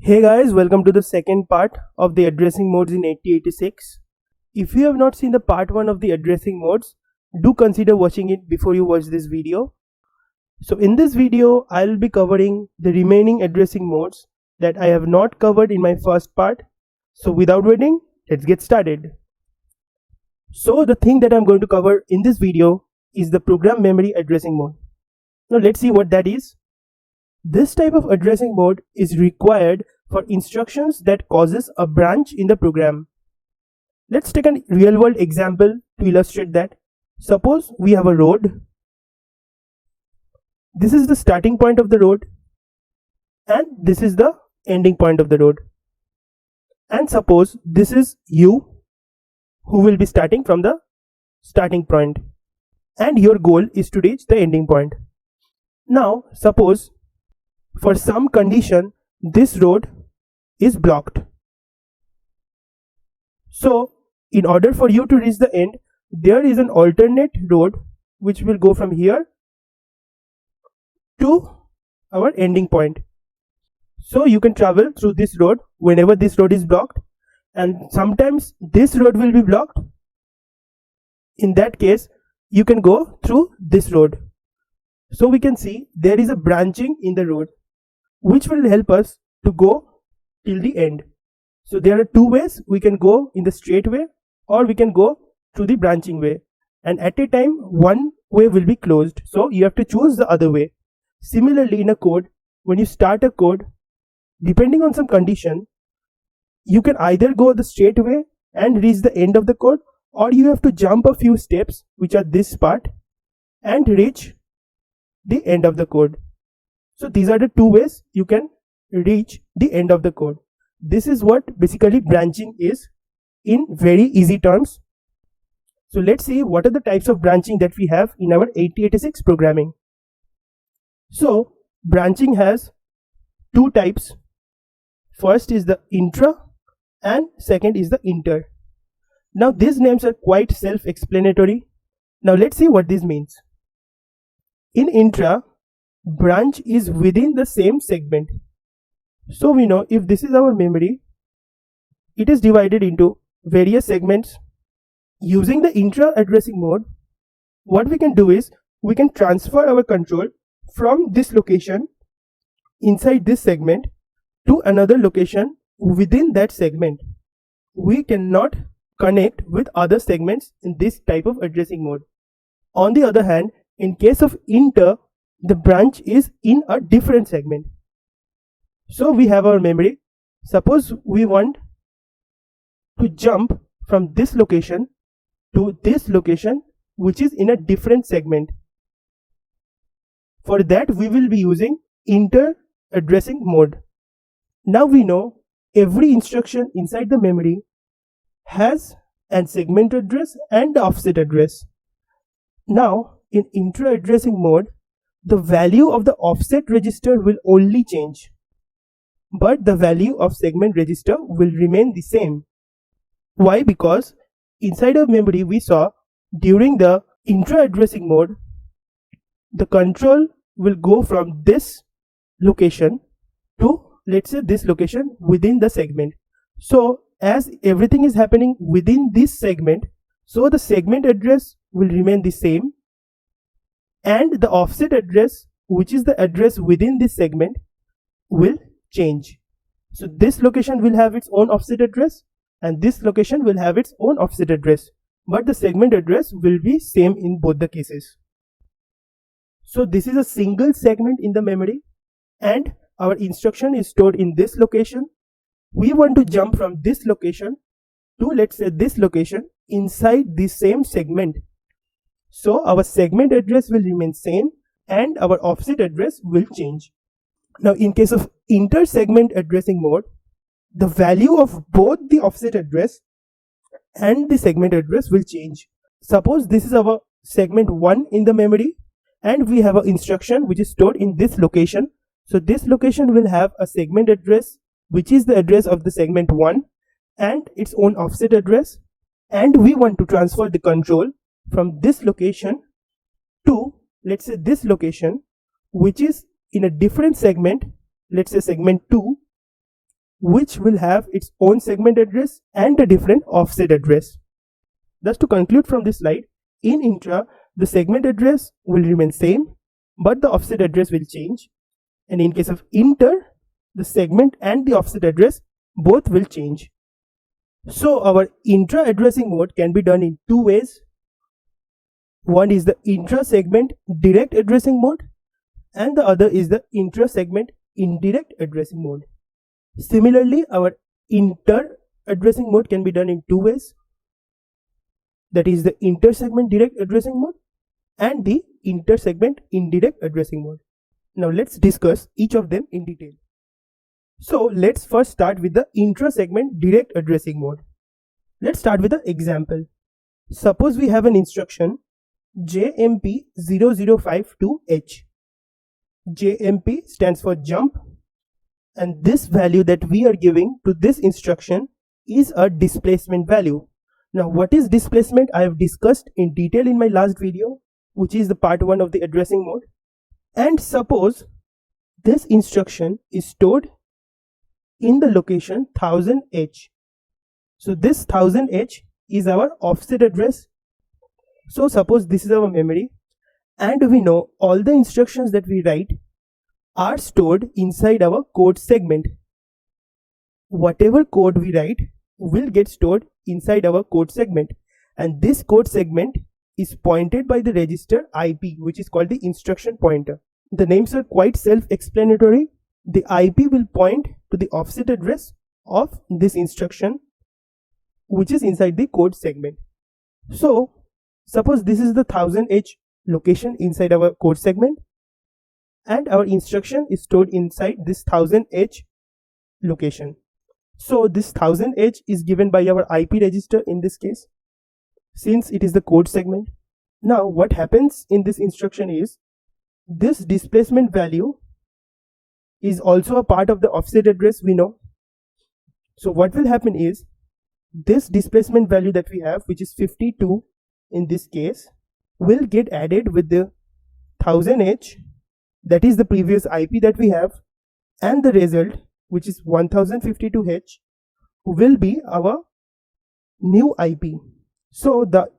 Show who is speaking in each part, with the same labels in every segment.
Speaker 1: Hey guys, welcome to the second part of the addressing modes in 8086. If you have not seen the part 1 of the addressing modes, do consider watching it before you watch this video. So in this video, I will be covering the remaining addressing modes that I have not covered in my first part. So without waiting, let's get started. So the thing that I'm going to cover in this video is the program memory addressing mode. Now let's see what that is. This type of addressing mode is required for instructions that causes a branch in the program. Let's take a real world example to illustrate that. Suppose we have a road. This is the starting point of the road and this is the ending point of the road. And suppose this is you who will be starting from the starting point and your goal is to reach the ending point. Now suppose for some condition this road is blocked. So in order for you to reach the end, there is an alternate road which will go from here to our ending point. So you can travel through this road whenever this road is blocked, and sometimes this road will be blocked. In that case, you can go through this road. So we can see there is a branching in the road which will help us to go till the end. So there are two ways: we can go in the straight way or we can go through the branching way, and at a time one way will be closed, so you have to choose the other way. Similarly, in a code, when you start a code, depending on some condition, you can either go the straight way and reach the end of the code, or you have to jump a few steps, which are this part, and reach the end of the code. So these are the two ways you can reach the end of the code. This is what basically branching is in very easy terms. So let's see what are the types of branching that we have in our 8086 programming. So branching has two types. First is the intra and second is the inter. Now these names are quite self-explanatory. Now let's see what this means. In intra, branch is within the same segment. So we know if this is our memory, it is divided into various segments. Using the intra addressing mode, what we can do is we can transfer our control from this location inside this segment to another location within that segment. We cannot connect with other segments in this type of addressing mode. On the other hand, in case of inter, the branch is in a different segment. So we have our memory. Suppose we want to jump from this location to this location, which is in a different segment. For that, we will be using inter addressing mode. Now we know every instruction inside the memory has an segment address and the offset address. Now in intra addressing mode, the value of the offset register will only change, but the value of segment register will remain the same. Why? Because inside of memory we saw during the intra addressing mode, the control will go from this location to, let's say, this location within the segment. So as everything is happening within this segment, so the segment address will remain the same, and the offset address, which is the address within this segment, will change. So this location will have its own offset address and this location will have its own offset address, but the segment address will be same in both the cases. So this is a single segment in the memory and our instruction is stored in this location. We want to jump from this location to, let's say, this location inside the same segment. So our segment address will remain same and our offset address will change. Now in case of inter-segment addressing mode, the value of both the offset address and the segment address will change. Suppose this is our segment 1 in the memory and we have an instruction which is stored in this location. So this location will have a segment address which is the address of the segment 1 and its own offset address, and we want to transfer the control from this location to, let's say, this location which is in a different segment, let's say segment 2, which will have its own segment address and a different offset address. Thus, to conclude from this slide, in intra, the segment address will remain same, but the offset address will change. And in case of inter, the segment and the offset address both will change. So our intra addressing mode can be done in two ways. One is the intra segment direct addressing mode, and the other is the intra segment indirect addressing mode. Similarly, our inter addressing mode can be done in two ways. That is the inter segment direct addressing mode and the inter segment indirect addressing mode. Now let's discuss each of them in detail. So let's first start with the intra segment direct addressing mode. Let's start with an example. Suppose we have an instruction JMP0052H. JMP stands for jump, and this value that we are giving to this instruction is a displacement value. Now what is displacement? I have discussed in detail in my last video, which is the part 1 of the addressing mode. And suppose this instruction is stored in the location 1000H. So this 1000H is our offset address. So suppose this is our memory, and we know all the instructions that we write are stored inside our code segment. Whatever code we write will get stored inside our code segment, and this code segment is pointed by the register IP, which is called the instruction pointer. The names are quite self-explanatory. The IP will point to the offset address of this instruction, which is inside the code segment. So suppose this is the 1000H location inside our code segment, and our instruction is stored inside this 1000H location. So this 1000H is given by our IP register in this case, since it is the code segment. Now what happens in this instruction is, this displacement value is also a part of the offset address we know. So what will happen is, this displacement value that we have, which is 52 in this case, will get added with the 1000H, that is the previous IP that we have, and the result, which is 1052H, will be our new IP. So the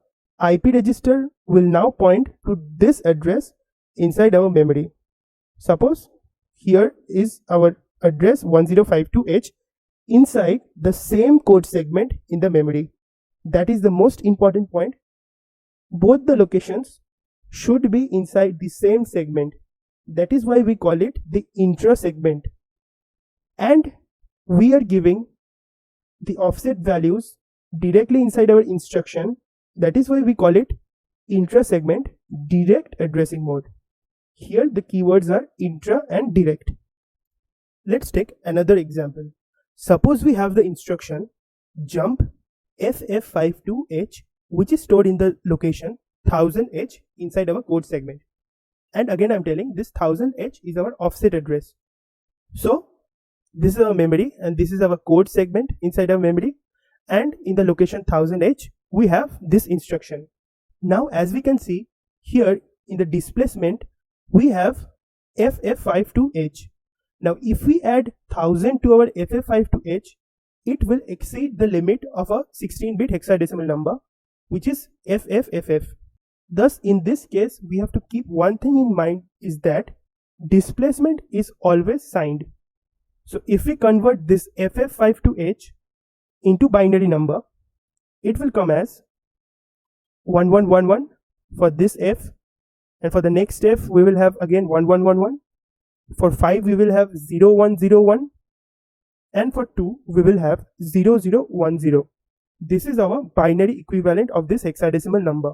Speaker 1: IP register will now point to this address inside our memory. Suppose here is our address 1052H inside the same code segment in the memory. That is the most important point. Both the locations should be inside the same segment. That is why we call it the intra segment. And we are giving the offset values directly inside our instruction. That is why we call it intra segment direct addressing mode. Here the keywords are intra and direct. Let's take another example. Suppose we have the instruction jump FF52H, which is stored in the location 1000H inside our code segment. And again I'm telling, this 1000H is our offset address. So this is our memory and this is our code segment inside our memory, and in the location 1000H we have this instruction. Now as we can see here in the displacement, we have FF52H. Now if we add 1000 to our FF52H, it will exceed the limit of a 16-bit hexadecimal number, which is FFFF. Thus in this case we have to keep one thing in mind, is that displacement is always signed. So if we convert this FF52H into binary number, it will come as 1111 for this F, and for the next F we will have again 1111. For 5 we will have 0101, and for 2 we will have 0010. This is our binary equivalent of this hexadecimal number.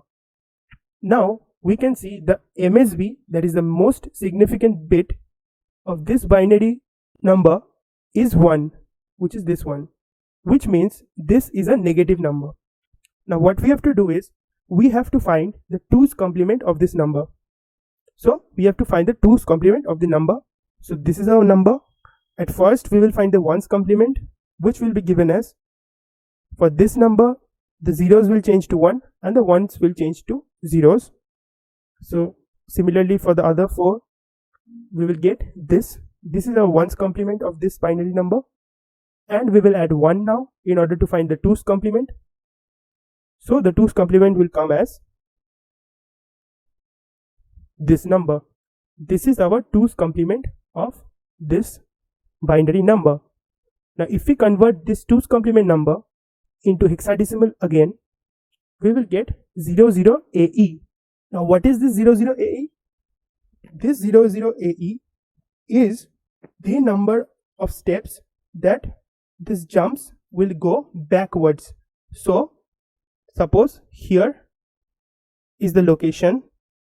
Speaker 1: Now we can see the MSB, that is the most significant bit of this binary number, is 1, which is this one, which means this is a negative number. Now what we have to do is, we have to find the 2's complement of this number. So we have to find the 2's complement of the number. So this is our number. At first we will find the 1's complement, which will be given as, for this number the zeros will change to 1 and the 1's will change to zeros. So similarly for the other 4 we will get this. This is our 1's complement of this binary number. and we will add 1 now in order to find the 2's complement. So the 2's complement will come as this number. This is our 2's complement of this binary number. Now if we convert this 2's complement number into hexadecimal again, we will get 00AE. Now what is this 00AE? This 00AE is the number of steps that this jumps will go backwards. So suppose here is the location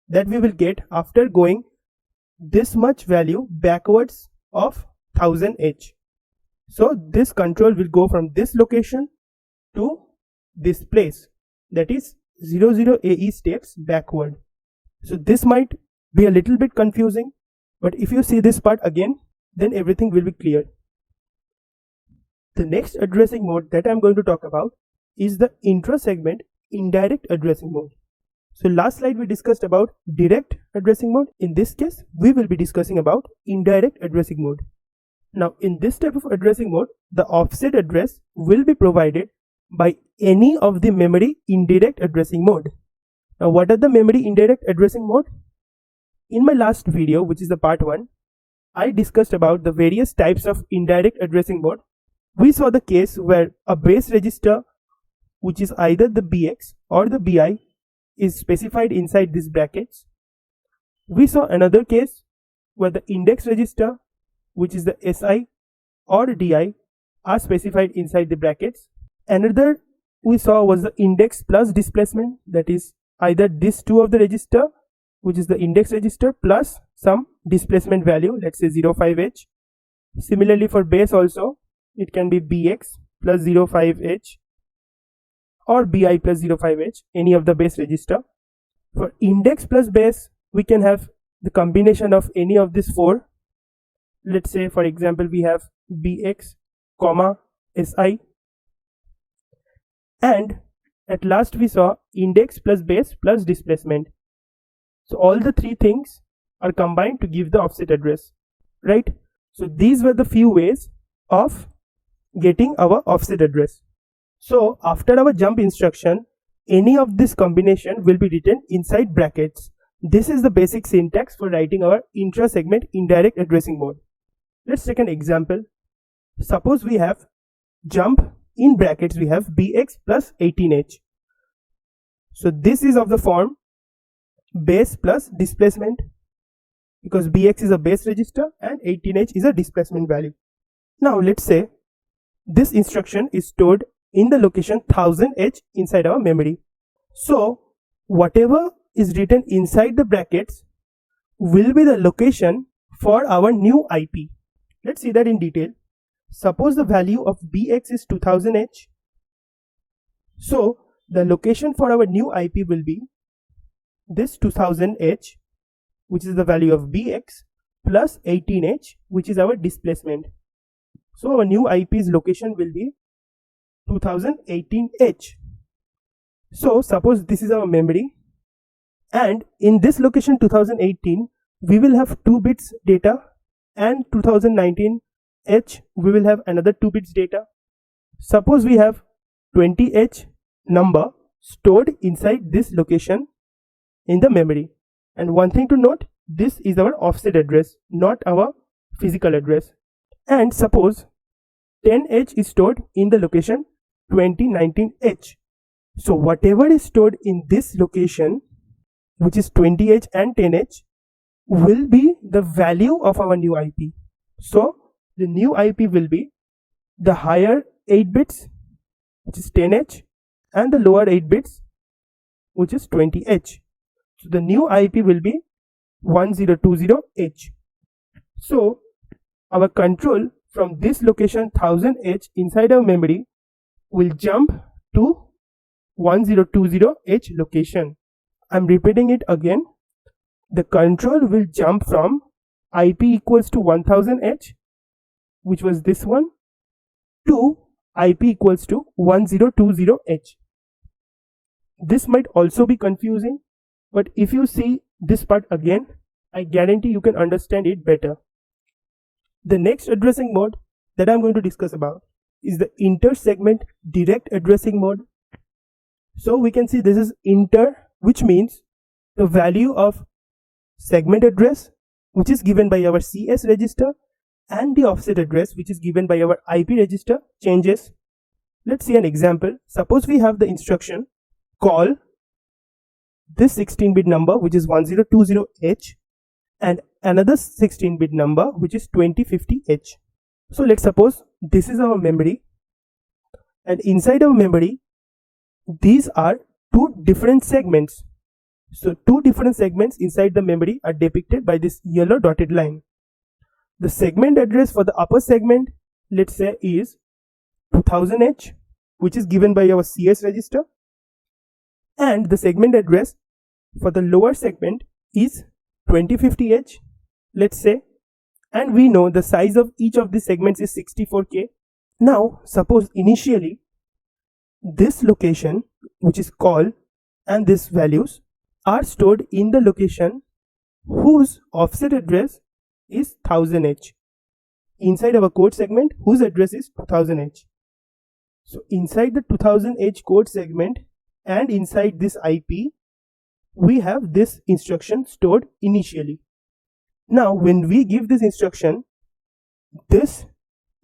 Speaker 1: that we will get after going this much value backwards of 1000H. So this control will go from this location to this place, that is 00AE steps backward. So this might be a little bit confusing, but if you see this part again, then everything will be clear. The next addressing mode that I am going to talk about is the intra-segment indirect addressing mode. So last slide we discussed about direct addressing mode. In this case, we will be discussing about indirect addressing mode. Now in this type of addressing mode, the offset address will be provided by any of the memory indirect addressing mode. Now what are the memory indirect addressing mode? In my last video, which is the part 1, I discussed about the various types of indirect addressing mode. We saw the case where a base register, which is either the BX or the BI, is specified inside these brackets. We saw another case where the index register, which is the SI or DI, are specified inside the brackets. Another we saw was the index plus displacement, that is either this 2 of the register, which is the index register, plus some displacement value, let's say 05H. Similarly for base also, it can be BX plus 05H or BI plus 05H, any of the base register. For index plus base, we can have the combination of any of these 4. Let's say for example we have BX, SI, and at last we saw index plus base plus displacement. So all the 3 things are combined to give the offset address, right? So these were the few ways of getting our offset address. So after our jump instruction, any of this combination will be written inside brackets. This is the basic syntax for writing our intra-segment indirect addressing mode. Let's take an example. Suppose we have jump in brackets, we have BX plus 18H. So this is of the form base plus displacement, because BX is a base register and 18H is a displacement value. Now let's say this instruction is stored in the location 1000H inside our memory. So whatever is written inside the brackets will be the location for our new IP. Let's see that in detail. Suppose the value of BX is 2000H. So the location for our new IP will be this 2000H, which is the value of BX, plus 18H, which is our displacement. So our new IP's location will be 2018H. So suppose this is our memory, and in this location 2018 we will have 2 bits data, and 2019H we will have another 2 bits data. Suppose we have 20H number stored inside this location in the memory. And one thing to note, this is our offset address, not our physical address. And suppose 10H is stored in the location 2019H. So whatever is stored in this location, which is 20H and 10H, will be the value of our new IP. So the new IP will be the higher 8 bits, which is 10H, and the lower 8 bits, which is 20H. So the new IP will be 1020H. So our control from this location 1000H inside our memory will jump to 1020H location. I'm repeating it again. The control will jump from IP equals to 1000H, which was this one, to IP equals to 1020H. This might also be confusing, but if you see this part again, I guarantee you can understand it better. The next addressing mode that I'm going to discuss about is the inter-segment direct addressing mode. So we can see this is inter, which means the value of segment address, which is given by our CS register, and the offset address, which is given by our IP register, changes. Let's see an example. Suppose we have the instruction call this 16-bit number, which is 1020H, and another 16-bit number, which is 2050H. So let's suppose this is our memory, and inside our memory, these are two different segments. So two different segments inside the memory are depicted by this yellow dotted line. The segment address for the upper segment, let's say, is 2000H, which is given by our CS register, and the segment address for the lower segment is 2050H, let's say, and we know the size of each of these segments is 64K. Now suppose initially this location, which is call, and these values are stored in the location whose offset address is 1000H inside our code segment whose address is 2000H. So inside the 2000H code segment and inside this IP, we have this instruction stored initially. Now when we give this instruction, this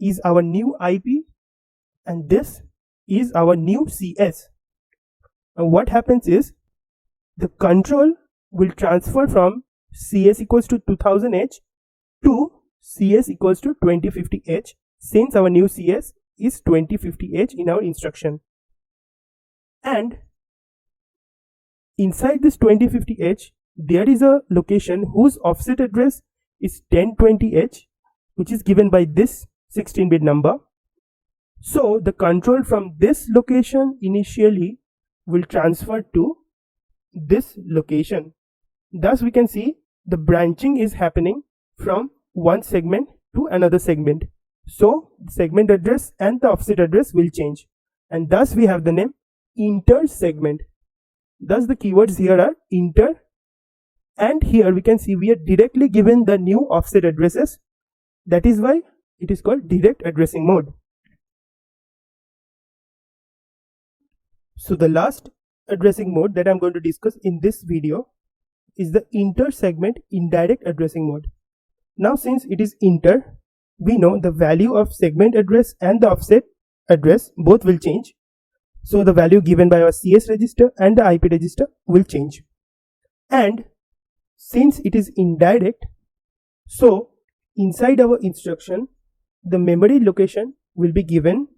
Speaker 1: is our new IP and this is our new CS. And what happens is the control will transfer from CS equals to 2000H to CS equals to 2050H, since our new CS is 2050H in our instruction. And inside this 2050H, there is a location whose offset address is 1020H, which is given by this 16-bit number. So the control from this location initially will transfer to this location. Thus we can see the branching is happening from one segment to another segment. So the segment address and the offset address will change, and thus we have the name inter-segment. Thus the keywords here are inter, and here we can see we are directly given the new offset addresses. That is why it is called direct addressing mode. So the last addressing mode that I'm going to discuss in this video is the inter-segment indirect addressing mode. Now since it is inter, we know the value of segment address and the offset address both will change. So the value given by our CS register and the IP register will change. And since it is indirect, so inside our instruction, the memory location will be given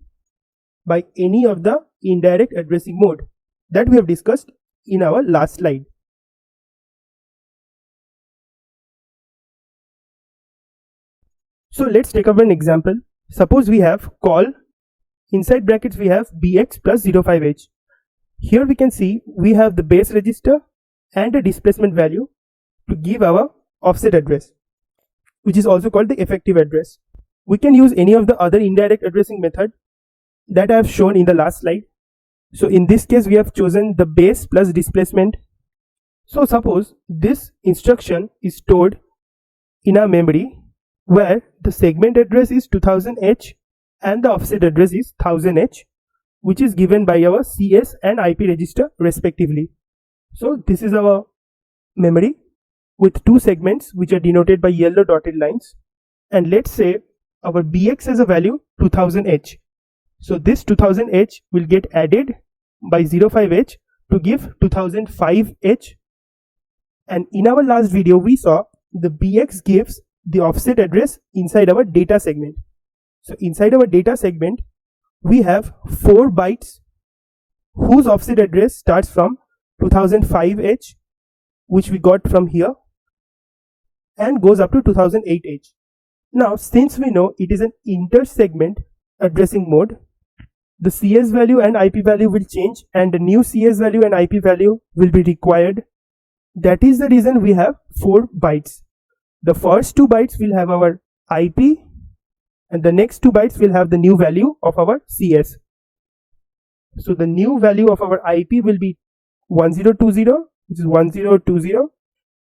Speaker 1: by any of the indirect addressing mode that we have discussed in our last slide. So let's take up an example. Suppose we have call, inside brackets we have bx plus 05h. Here we can see we have the base register and a displacement value to give our offset address, which is also called the effective address. We can use any of the other indirect addressing method that I have shown in the last slide. So in this case we have chosen the base plus displacement. So suppose this instruction is stored in our memory where the segment address is 2000H and the offset address is 1000H, which is given by our CS and IP register respectively. So this is our memory with two segments which are denoted by yellow dotted lines, and let's say our BX has a value 2000H. So this 2000H will get added by 05H to give 2005H, and in our last video we saw the BX gives the offset address inside our data segment. So inside our data segment we have 4 bytes whose offset address starts from 2005H, which we got from here, and goes up to 2008H. Now since we know it is an inter-segment addressing mode, the CS value and IP value will change and the new CS value and IP value will be required. That is the reason we have 4 bytes. The first 2 bytes will have our IP and the next 2 bytes will have the new value of our CS. So the new value of our IP will be 1020, which is 1020,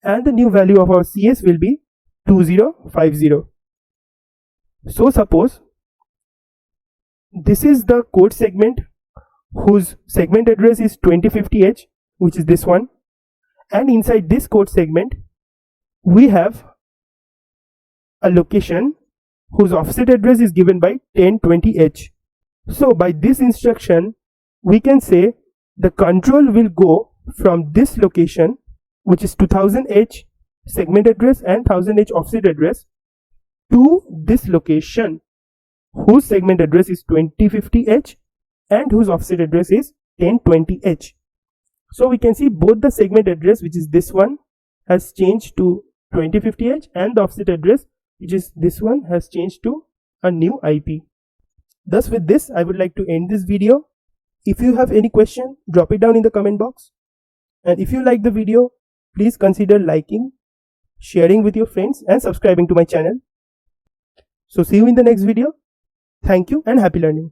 Speaker 1: and the new value of our CS will be 2050. So suppose this is the code segment whose segment address is 2050H, which is this one, and inside this code segment we have a location whose offset address is given by 1020H. So by this instruction we can say the control will go from this location, which is 2000H segment address and 1000H offset address, to this location whose segment address is 2050H and whose offset address is 1020H. So we can see both the segment address, which is this one, has changed to 2050H, and the offset address, which is this one, has changed to a new IP. Thus with this I would like to end this video. If you have any question, drop it down in the comment box, and if you like the video, please consider liking, sharing with your friends and subscribing to my channel. So see you in the next video. Thank you and happy learning.